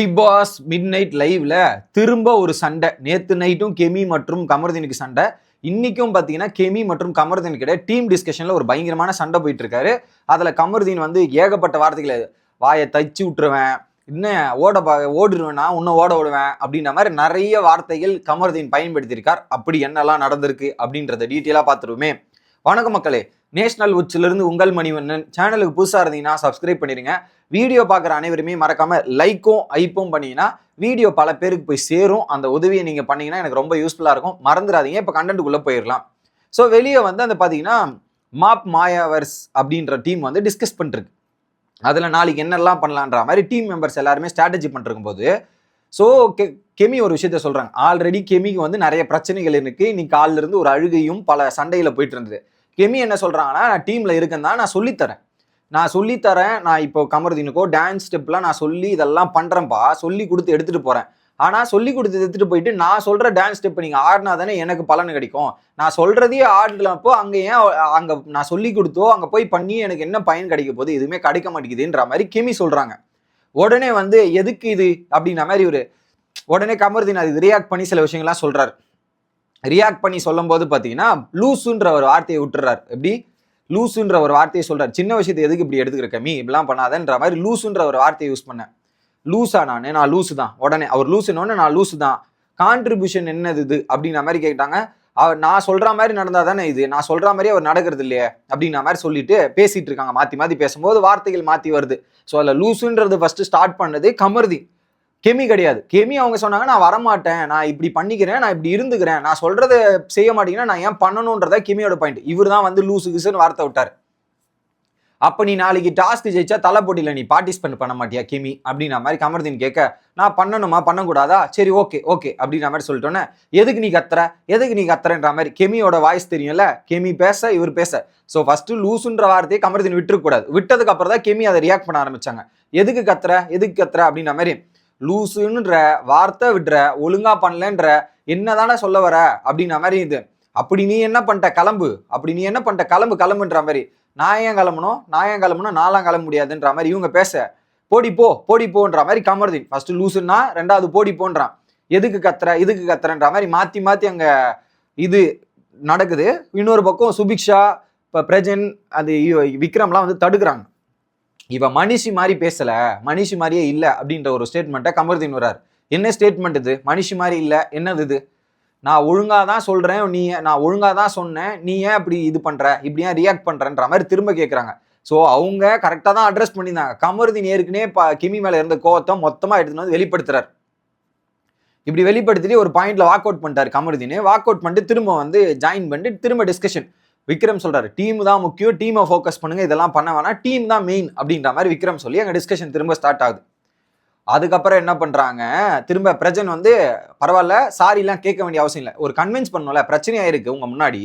Big pass mid night லைவ்ல திரும்ப ஒரு சண்டை. நேத்து நைட்டும் கெமி மற்றும் கமருதீனுக்கு சண்டை. இன்னைக்கும் பாத்தீங்கன்னா கெமி மற்றும் கமருதீன் கிட்ட டீம் டிஸ்கஷன்ல ஒரு பயங்கரமான சண்டை போயிட்டு இருக்காரு. அதுல கமருதீன் வந்து ஏகப்பட்ட வார்த்தைகளை வாயை தச்சு விட்டுருவேன், இன்னும் ஓடிடுவேன், நான் உன்னை ஓட விடுவேன் அப்படின்ற மாதிரி நிறைய வார்த்தைகள் கமருதீன் பயன்படுத்தியிருக்கார். அப்படி என்னெல்லாம் நடந்திருக்கு அப்படின்றத டீட்டெயிலா பார்த்துருவோமே. வணக்கம் மக்களே, நேஷனல் உச்சிலிருந்து உங்கள் மணிவண்ணன். சேனலுக்கு புதுசாக இருந்தீங்கன்னா சப்ஸ்கிரைப் பண்ணிடுங்க. வீடியோ பார்க்குற அனைவருமே மறக்காம லைக்கும் ஐப்பும் பண்ணீங்கன்னா வீடியோ பல பேருக்கு போய் சேரும். அந்த உதவியை நீங்கள் பண்ணீங்கன்னா எனக்கு ரொம்ப யூஸ்ஃபுல்லாக இருக்கும். மறந்துடாதீங்க. இப்போ கண்டென்ட்டுக்குள்ளே போயிடலாம். ஸோ வெளியே வந்து அந்த பார்த்தீங்கன்னா மாப் மாயாவர்ஸ் அப்படின்ற டீம் வந்து டிஸ்கஸ் பண்ணிருக்கு. அதில் நாளைக்கு என்னெல்லாம் பண்ணலான்ற மாதிரி டீம் மெம்பர்ஸ் எல்லாருமே ஸ்ட்ராட்டஜி பண்ணிருக்கும் போது ஸோ கெமி ஒரு விஷயத்த சொல்கிறாங்க. ஆல்ரெடி கெமிக்கு வந்து நிறைய பிரச்சனைகள் இருக்கு. இன்னைக்கு காலில இருந்து ஒரு அழுகையும் பல சண்டையில் போயிட்டு இருந்தது. கெமி என்ன சொல்கிறாங்கன்னா, நான் டீமில் இருக்கேன் தான், நான் சொல்லித்தரேன். நான் இப்போ கமருதீனுக்கோ டான்ஸ் ஸ்டெப்லாம் நான் சொல்லி இதெல்லாம் பண்ணுறேன்ப்பா, சொல்லி கொடுத்து எடுத்துகிட்டு போகிறேன். ஆனால் சொல்லி கொடுத்து எடுத்துகிட்டு போயிட்டு நான் சொல்கிற டான்ஸ் ஸ்டெப் நீங்கள் ஆடினா தானே எனக்கு பலன் கிடைக்கும். நான் சொல்கிறதையே ஆடலப்போ அங்கே நான் சொல்லி கொடுத்தோ அங்கே போய் பண்ணி எனக்கு என்ன பயன் கிடைக்க போகுது? எதுவுமே கிடைக்க மாட்டேங்குதுன்ற மாதிரி கெமி சொல்கிறாங்க. உடனே வந்து எதுக்கு இது அப்படின்ற மாதிரி உடனே கமருதீன் அது ரியாக்ட் பண்ணி சில விஷயங்கள்லாம் சொல்கிறார். ரியாக்ட் பண்ணி சொல்லும் போது பார்த்தீங்கன்னா லூசுன்ற ஒரு வார்த்தையை விட்டுறாரு. எப்படி லூசுன்ற ஒரு வார்த்தையை சொல்றாரு. சின்ன விஷயத்தை எதுக்கு இப்படி எடுத்துக்கிற கம்மி, இப்படிலாம் பண்ணாதன்ற மாதிரி லூசுன்ற ஒரு வார்த்தையை யூஸ் பண்ணேன். லூஸா நான் லூசு தான். உடனே அவர் லூசுன்னு நான் லூசு தான். கான்ட்ரிபியூஷன் என்னது இது அப்படின்ற மாதிரி கேட்டாங்க. நான் சொல்ற மாதிரி நடந்தா தானே இது, நான் சொல்ற மாதிரி அவர் நடக்கிறது இல்லையே அப்படின்ற மாதிரி சொல்லிட்டு பேசிட்டு இருக்காங்க. மாத்தி பேசும்போது வார்த்தைகள் மாத்தி வருது. ஸோ அதில் லூசுன்றது ஃபர்ஸ்ட் ஸ்டார்ட் பண்ணது கமருதீன், கெமி கிடையாது. கெமி அவங்க சொன்னாங்க, நான் வரமாட்டேன், நான் இப்படி பண்ணிக்கிறேன், நான் இப்படி இருந்துக்கிறேன், நான் சொல்றதை செய்ய மாட்டேங்கன்னா நான் ஏன் பண்ணணும்ன்றத கெமியோட பாயிண்ட். இவர் தான் வந்து லூசு கிசுன்னு வார்த்தை விட்டார். அப்ப நீ நாளைக்கு டாஸ்க் ஜெயிச்சா தலை போட்டியில நீ பார்ட்டிசிபேட் பண்ண மாட்டியா கெமி அப்படின்ற மாதிரி கமருதீன் கேட்க, நான் பண்ணணுமா பண்ணக்கூடாதா, சரி ஓகே அப்படின்ற மாதிரி சொல்லிட்டோன்னே எதுக்கு நீ கத்துறன்ற மாதிரி கெமியோட வாய்ஸ் தெரியும்ல, கெமி பேச இவர் பேச. ஸோ ஃபர்ஸ்ட் லூசுன்ற வார்த்தையை கமருதீன் விட்டுருக்கூடாது. விட்டதுக்கு அப்புறம் தான் கெமி அதை ரியாக்ட் பண்ண ஆரம்பிச்சாங்க. எதுக்கு கத்துற அப்படின்ற மாதிரி. லூசுன்ற வார்த்தை விடுற, ஒழுங்கா பண்ணலன்ற, என்னதானே சொல்ல வர அப்படின்ற மாதிரி. இது அப்படி நீ என்ன பண்ணிட்ட கிளம்புன்ற மாதிரி. நான் ஏன் கிளம்பணும், நான்லாம் கிளம்ப முடியாதுன்ற மாதிரி இவங்க பேச, போடிப்போன்ற மாதிரி கமருதீன் ஃபர்ஸ்ட் லூசுன்னா, ரெண்டாவது போன்றான். எதுக்கு கத்துறன்ற மாதிரி மாத்தி அங்க இது நடக்குது. இன்னொரு பக்கம் சுபிக்ஷா, இப்ப பிரஜன், அது விக்ரம்லாம் வந்து தடுக்கிறாங்க. இவன் மனுஷி மாதிரி பேசல, மனுஷி மாதிரியே இல்லை அப்படின்ற ஒரு ஸ்டேட்மெண்ட்டை கமருதீன் வர்றார். என்ன ஸ்டேட்மெண்ட் இது, மனுஷி மாதிரி இல்லை, என்னது இது? நான் ஒழுங்காக தான் சொல்கிறேன், நான் ஒழுங்காக தான் சொன்னேன், நீ ஏன் இப்படி இது பண்ணுற, இப்படி ஏன் ரியாக்ட் பண்ணுறன்ற மாதிரி திரும்ப கேட்குறாங்க. ஸோ அவங்க கரெக்டாக தான் அட்ரஸ் பண்ணியிருந்தாங்க. கமருதீன் ஏற்கனவே கெமி மேலே இருந்த கோவத்தை மொத்தமாக எடுத்துன்னு வந்து வெளிப்படுத்துறாரு. இப்படி வெளிப்படுத்திட்டு ஒரு பாயிண்ட்ல வாக் அவுட் பண்ணிட்டாரு கமருதீன். வாக் அவுட் பண்ணிட்டு திரும்ப வந்து ஜாயின் பண்ணிட்டு திரும்ப டிஸ்கஷன். விக்ரம் சொல்றாரு, டீம் தான் முக்கியம், டீமை ஃபோக்கஸ் பண்ணுங்க, இதெல்லாம் பண்ண வேணாம், டீம் தான் மெயின் அப்படின்ற மாதிரி விக்ரம் சொல்லி அங்கே டிஸ்கஷன் திரும்ப ஸ்டார்ட் ஆகுது. அதுக்கப்புறம் என்ன பண்றாங்க, திரும்ப பிரஜன் வந்து பரவாயில்ல, சாரிலாம் கேட்க வேண்டிய அவசியம் இல்லை, ஒரு கன்வின்ஸ் பண்ணல, பிரச்சனையாயிருக்கு உங்க முன்னாடி,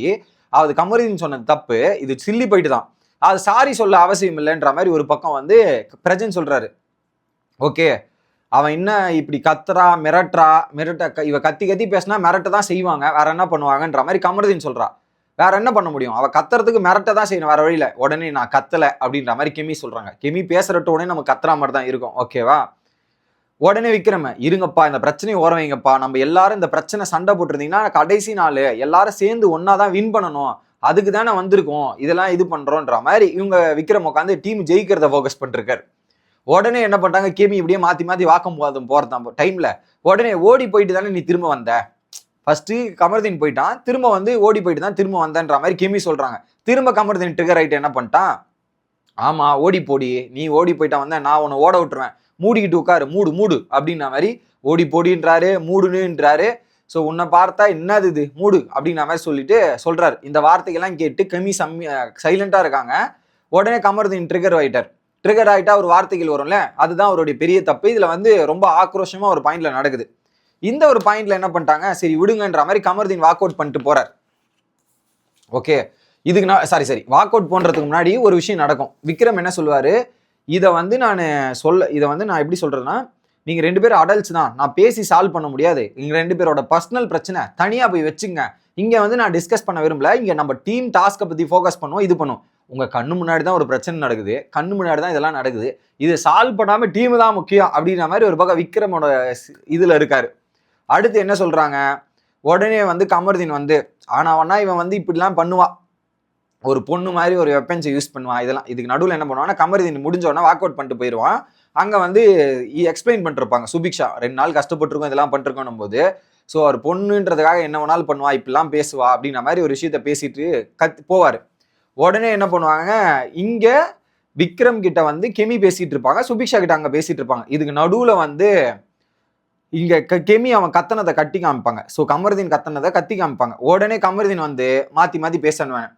அது கமருதீன் சொன்னது தப்பு, இது சில்லி போயிட்டு தான், அது சாரி சொல்ல அவசியம் இல்லைன்ற மாதிரி ஒரு பக்கம் வந்து பிரஜன் சொல்றாரு. ஓகே, அவன் என்ன இப்படி கத்துறா, இவ கத்தி பேசினா மிரட்ட தான் செய்வாங்க, வேற என்ன பண்ணுவாங்கன்ற மாதிரி கமருதீன் சொல்றா. வேற என்ன பண்ண முடியும், அவ கத்துறதுக்கு மிரட்ட தான் செய்யணும், வேற வழியில. உடனே நான் கத்தல அப்படின்ற மாதிரி கெமி சொல்றாங்க. கெமி பேசுறட்ட உடனே நம்ம கத்துற மாதிரி தான் இருக்கும், ஓகேவா? உடனே விக்ரம, இருங்கப்பா, இந்த பிரச்சனையை ஓர வைங்கப்பா, நம்ம எல்லாரும் இந்த பிரச்சனை சண்டை போட்டுருந்தீங்கன்னா கடைசி நாள் எல்லாரும் சேர்ந்து ஒன்னாதான் வின் பண்ணணும், அதுக்கு தானே வந்திருக்கோம், இதெல்லாம் இது பண்றோன்ற மாதிரி இவங்க விக்ரம் உட்காந்து டீம் ஜெயிக்கிறத ஃபோக்கஸ் பண்ணிருக்காரு. உடனே என்ன பண்றாங்க, கெமி இப்படியே மாத்தி வாக்கம் போறதான் டைம்ல உடனே ஓடி போயிட்டு தானே நீ திரும்ப வந்த, ஃபர்ஸ்ட் கமருதீன் போயிட்டான், திரும்ப வந்து ஓடி போயிட்டு தான் திரும்ப வந்தன்ற மாதிரி கெமி சொல்றாங்க. திரும்ப கமருதீன் ட்ரிகர் ஆயிட்டு என்ன பண்ணிட்டான், ஆமா ஓடி நீ ஓடி போயிட்டா வந்த, நான் உன்னை ஓட விட்டுருவேன், மூடிக்கிட்டு உட்காரு, மூடு அப்படின்ற மாதிரி ஓடி போடின்றாரு, மூடுன்றாரு. ஸோ உன்னை பார்த்தா என்னது இது, மூடு அப்படின்ற மாதிரி சொல்லிட்டு சொல்றாரு. இந்த வார்த்தைகள்லாம் கேட்டு கெமி சைலண்டா இருக்காங்க. உடனே கமருதீன் ட்ரிகர் ஆயிட்டா ஒரு வார்த்தைகள் வரும்ல, அதுதான் அவருடைய பெரிய தப்பு. இதுல வந்து ரொம்ப ஆக்ரோஷமா ஒரு பாயிண்ட்ல நடக்குது. இந்த ஒரு பாயிண்ட்ல என்ன பண்ணிட்டாங்க, சரி விடுங்கன்ற மாதிரி கமருதீன் வாக் அவுட் பண்ணிட்டு போறார். ஓகே, இதுக்கு நான் சரி வாக் அவுட் பண்றதுக்கு முன்னாடி ஒரு விஷயம் நடக்கும். விக்ரம் என்ன சொல்லுவாரு, இதை வந்து நான் எப்படி சொல்றேன்னா, நீங்க 2 பேரும் அடல்ட்ஸ் தான், நான் பேசி சால்வ் பண்ண முடியாது, இங்க 2 பேரோட பர்சனல் பிரச்சனை தனியா போய் வச்சுங்க, இங்க வந்து நான் டிஸ்கஸ் பண்ண விரும்பல, இங்க நம்ம டீம் டாஸ்கை பத்தி ஃபோக்கஸ் பண்ணுவோம், இது பண்ணுவோம். உங்க கண்ணு முன்னாடி தான் ஒரு பிரச்சனை நடக்குது, கண்ணு முன்னாடி தான் இதெல்லாம் நடக்குது, இது சால்வ் பண்ணாம டீம் தான் முக்கியம் அப்படின்ற மாதிரி ஒரு பக்கம் விக்ரமோட இதுல இருக்காரு. அடுத்து என்ன சொல்றாங்க, உடனே வந்து கமருதீன் வந்து ஆனா இவன் வந்து இப்படிலாம் பண்ணுவா, ஒரு பொண்ணு மாதிரி ஒரு வெப்பன்ஸை யூஸ் பண்ணுவான், இதெல்லாம் இதுக்கு நடுவில் என்ன பண்ணுவான்னா கமருதீன் முடிஞ்ச உடனே வாக் அவுட் பண்ணிட்டு போயிடுவான். அங்கே வந்து எக்ஸ்பிளைன் பண்ணிருப்பாங்க சுபிக்ஷா 2 நாள் கஷ்டப்பட்டிருக்கோம் இதெல்லாம் பண்ணிருக்கோம் போது, ஸோ அவர் பொண்ணுன்றதுக்காக என்ன வேணாலும் பண்ணுவா, இப்படிலாம் பேசுவா அப்படின்ற மாதிரி ஒரு விஷயத்த பேசிட்டு போவார். உடனே என்ன பண்ணுவாங்க, இங்கே விக்ரம் கிட்ட வந்து கெமி பேசிட்டு இருப்பாங்க, சுபிக்ஷா கிட்ட அங்கே பேசிட்டு இருப்பாங்க. இதுக்கு நடுவில் வந்து இங்க கெமி அவன் கத்தனதை கட்டி காமிப்பாங்க. ஸோ கமருதீன் கத்தனதை கத்தி காமிப்பாங்க. உடனே கமருதீன் வந்து மாற்றி மாற்றி பேசணுவேன்.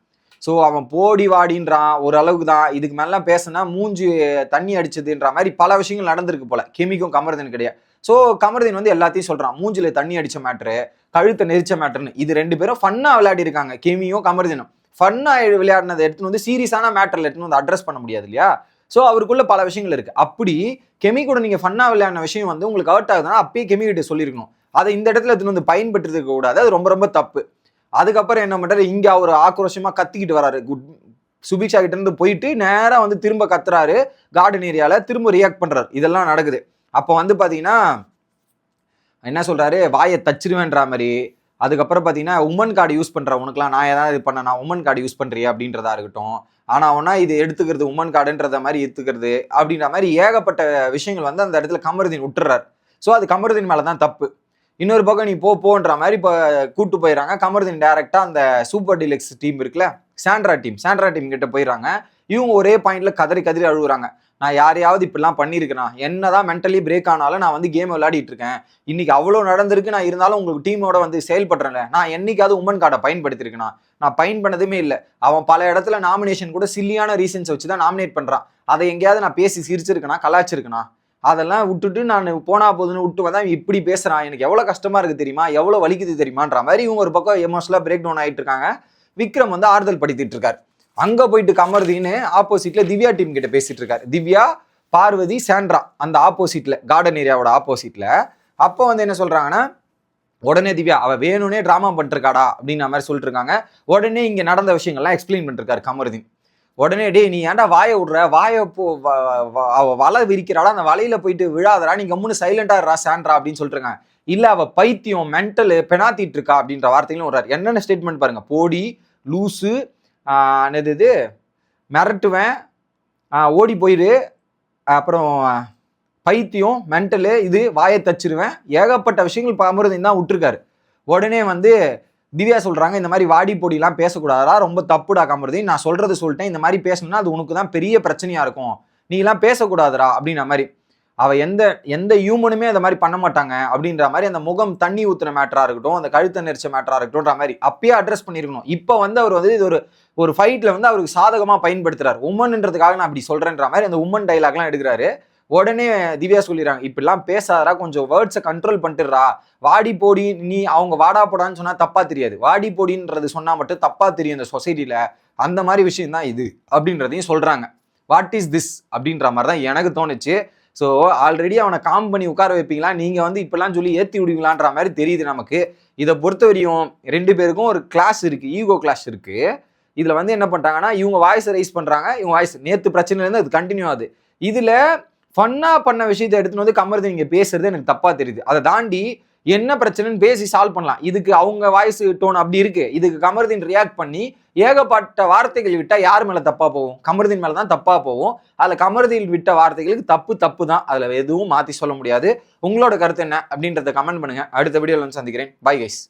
ஸோ அவன் போடி வாடின்றான், ஒரு அளவுக்கு தான், இதுக்கு மேலாம் பேசினா மூஞ்சி தண்ணி அடிச்சதுன்ற மாதிரி பல விஷயங்கள் நடந்திருக்கு போல கெமிக்கும் கமருதீன் கிடையாது. ஸோ கமருதீன் வந்து எல்லாத்தையும் சொல்றான், மூஞ்சில தண்ணி அடிச்ச மேட்ரு, கழுத்தை நெரிச்ச மேட்ருன்னு. இது 2 பேரும் ஃபன்னா விளையாடி இருக்காங்க, கெமியும் கமருதீனும். ஃபன்னா விளையாடினதை எடுத்துன்னு வந்து சீரியஸான மேட்டர்ல எடுத்துன்னு வந்து அட்ரஸ் பண்ண முடியாது இல்லையா. ஸோ அவருக்குள்ள பல விஷயங்கள் இருக்கு. அப்படி கெமி கூட நீங்க ஃபன்னா விளையாடின விஷயம் வந்து உங்களுக்கு ஹர்ட் ஆகுதுன்னா அப்பயே கெமி கிட்ட சொல்லியிருக்கணும். அதை இந்த இடத்துல எடுத்துன்னு வந்து பயன்படுத்தி இருக்க கூடாது, அது ரொம்ப ரொம்ப தப்பு. அதுக்கப்புறம் என்ன பண்றாரு, இங்க அவர் ஆக்ரோஷமா கத்திக்கிட்டு வராரு, சுபிக்ஷா கிட்ட இருந்து போயிட்டு நேரா வந்து திரும்ப கத்துறாரு கார்டன் ஏரியால, திரும்ப ரியாக்ட் பண்றாரு. இதெல்லாம் நடக்குது. அப்ப வந்து பாத்தீங்கன்னா என்ன சொல்றாரு, வாயை தச்சிருவேன்ற மாதிரி. அதுக்கப்புறம் பாத்தீங்கன்னா உமன் கார்டு யூஸ் பண்ற உனக்குலாம் நான் ஏதாவது பண்ண, நான் உமன் கார்டு யூஸ் பண்றியா அப்படின்றதா இருக்கட்டும், ஆனா ஒன்னா இது எடுத்துக்கிறது உமன் கார்டுன்றத மாதிரி எடுத்துக்கிறது அப்படின்ற மாதிரி ஏகப்பட்ட விஷயங்கள் வந்து அந்த இடத்துல கமருதீன் விட்டுறாரு. ஸோ அது கமருதீன் மேலதான் தப்பு. இன்னொரு பக்கம் நீ போன்ற மாதிரி இப்போ கூட்டு போயிடறாங்க. கமருதீன் டைரக்டா அந்த சூப்பர் டீலக்ஸ் டீம் இருக்குல்ல, சாண்ட்ரா டீம் கிட்ட போயிடறாங்க. இவங்க ஒரே பாயிண்ட்ல கதறி அழுகுறாங்க. நான் யாரையாவது இப்படிலாம் பண்ணியிருக்கேன், என்னதான் மென்டலி பிரேக் ஆனாலும் நான் வந்து கேம் விளையாடிட்டு இருக்கேன், இன்னைக்கு அவ்வளோ நடந்திருக்கு, நான் இருந்தாலும் உங்களுக்கு டீமோட வந்து செயல்படுறேன்ல, நான் என்னைக்காவது உமன் கார்டை பயன்படுத்திருக்கேனா, நான் பயன் பண்ணதுமே இல்லை. அவன் பல இடத்துல நாமினேஷன் கூட சில்லியான ரீசன்ஸ் வச்சு தான் நாமினேட் பண்றான். அதை எங்கேயாவது நான் பேசி சிரிச்சிருக்கேனா, கலாச்சிருக்கேனா, அதெல்லாம் விட்டுட்டு நான் போனா போதுன்னு விட்டு வந்தா இப்படி பேசுறான், எனக்கு எவ்வளவு கஷ்டமா இருக்கு தெரியுமா, எவ்வளவு வலிக்குது தெரியுமான்ற மாதிரி இவங்க ஒரு பக்கம் எமோஷனலா பிரேக் டவுன் ஆயிட்டு இருக்காங்க. விக்ரம் வந்து ஆறுதல் படுத்திட்டு இருக்காரு. அங்க போயிட்டு கமருதீன் ஆப்போசிட்ல திவ்யா டீம் கிட்ட பேசிட்டு இருக்காரு. திவ்யா, பார்வதி, சாண்ட்ரா அந்த ஆப்போசிட்ல, கார்டன் ஏரியாவோட ஆப்போசிட்ல. அப்போ வந்து என்ன சொல்றாங்கன்னா, உடனே திவ்யா அவ வேணும்னே டிராமா பண்ணிருக்காடா அப்படின்ற மாதிரி சொல்லிட்டு இருக்காங்க. உடனே இங்க நடந்த விஷயங்கள்லாம் எக்ஸ்பிளைன் பண்ணிருக்காரு கமருதீன். உடனே டே நீ ஏன்டா வாயை விடுற, வாயை அவ வலை விரிக்கிறாடா, அந்த வலையில போயிட்டு விழாதரா, நீ கம்முன்னு சைலண்டா இருறா சாண்ட்ரா அப்படின்னு சொல்லிட்டு இருக்காங்க. இல்ல அவ பைத்தியம் மென்டல் பெனாத்திட்டு இருக்கா அப்படின்ற வார்த்தைகளும் வர்றாரு. என்னென்ன ஸ்டேட்மெண்ட் பாருங்க, போடி, லூசு, இது மிரட்டுவேன், ஓடி போயிரு, அப்புறம் பைத்தியம், மென்டலு, இது வாயை தச்சிருவேன், ஏகப்பட்ட விஷயங்கள் கமருதீன் தான் விட்டுருக்காரு. உடனே வந்து திவ்யா சொல்றாங்க, இந்த மாதிரி வாடி பொடியெல்லாம் பேசக்கூடாதா, ரொம்ப தப்புடா கமருதீன், நான் சொல்றது சொல்லிட்டேன், இந்த மாதிரி பேசணும்னா அது உனக்கு தான் பெரிய பிரச்சனையா இருக்கும், நீ எல்லாம் பேசக்கூடாதுடா அப்படின்ற மாதிரி. அவ எந்த ஹியூமனுமே அந்த மாதிரி பண்ண மாட்டாங்க அப்படின்ற மாதிரி, அந்த முகம் தண்ணி ஊத்துற மேட்டரா இருக்கட்டும், அந்த கழுத்தை நெரிச்ச மேட்டரா இருக்கட்டும்ன்ற மாதிரி அப்பயே அட்ரஸ் பண்ணிருக்கணும். இப்போ வந்து அவர் வந்து இது ஒரு ஃபைட்ல வந்து அவருக்கு சாதகமா பயன்படுத்துறாரு, உமன்ன்றதுக்காக நான் அப்படி சொல்றேன்ற மாதிரி அந்த உமன் டைலாக்லாம் எடுக்கிறாரு. உடனே திவ்யா சொல்லிடுறாங்க, இப்படிலாம் பேசாதரா, கொஞ்சம் வேர்ட்ஸை கண்ட்ரோல் பண்ணிட்டுறா, வாடி போடி, நீ அவங்க வாடா போடான்னு சொன்னா தப்பா தெரியாது, வாடி போடின்றது சொன்னா மட்டும் தப்பா தெரியும் இந்த சொசைட்டில, அந்த மாதிரி விஷயம் தான் இது அப்படின்றதையும் சொல்றாங்க. வாட் இஸ் திஸ் அப்படின்ற மாதிரி தான் எனக்கு தோணுச்சு. ஸோ ஆல்ரெடி அவனை காம் பண்ணி உட்கார வைப்பீங்களா, நீங்க வந்து இப்பெல்லாம் சொல்லி ஏற்றி விடுவீங்களான்ற மாதிரி தெரியுது நமக்கு. இதை பொறுத்தவரையும் 2 பேருக்கும் ஒரு கிளாஸ் இருக்கு, ஈகோ கிளாஸ் இருக்கு. இதுல வந்து என்ன பண்றாங்கன்னா, இவங்க வாய்ஸ் ரைஸ் பண்றாங்க, இவங்க வாய்ஸ் நேத்து பிரச்சனை இருந்து அது கண்டினியூ ஆகுது. இதுல ஃபன்னா பண்ண விஷயத்தை எடுத்துன்னு வந்து கமருதீன் இங்க பேசுறது எனக்கு தப்பா தெரியுது. அதை தாண்டி என்ன பிரச்சனைன்னு பேசி சால்வ் பண்ணலாம். இதுக்கு அவங்க வாய்ஸ் டோன் அப்படி இருக்கு, இதுக்கு கமருதீன் ரியாக்ட் பண்ணி ஏகப்பட்ட வார்த்தைகள் விட்டா யார் மேல தப்பா போகும், கமருதீன் மேல தான் தப்பா போகும். அதுல கமருதீன் விட்ட வார்த்தைகளுக்கு தப்பு தான், அதுல எதுவும் மாத்தி சொல்ல முடியாது. உங்களோட கருத்து என்ன அப்படின்றத கமெண்ட் பண்ணுங்க. அடுத்த வீடியோல வந்து சந்திக்கிறேன். Bye guys.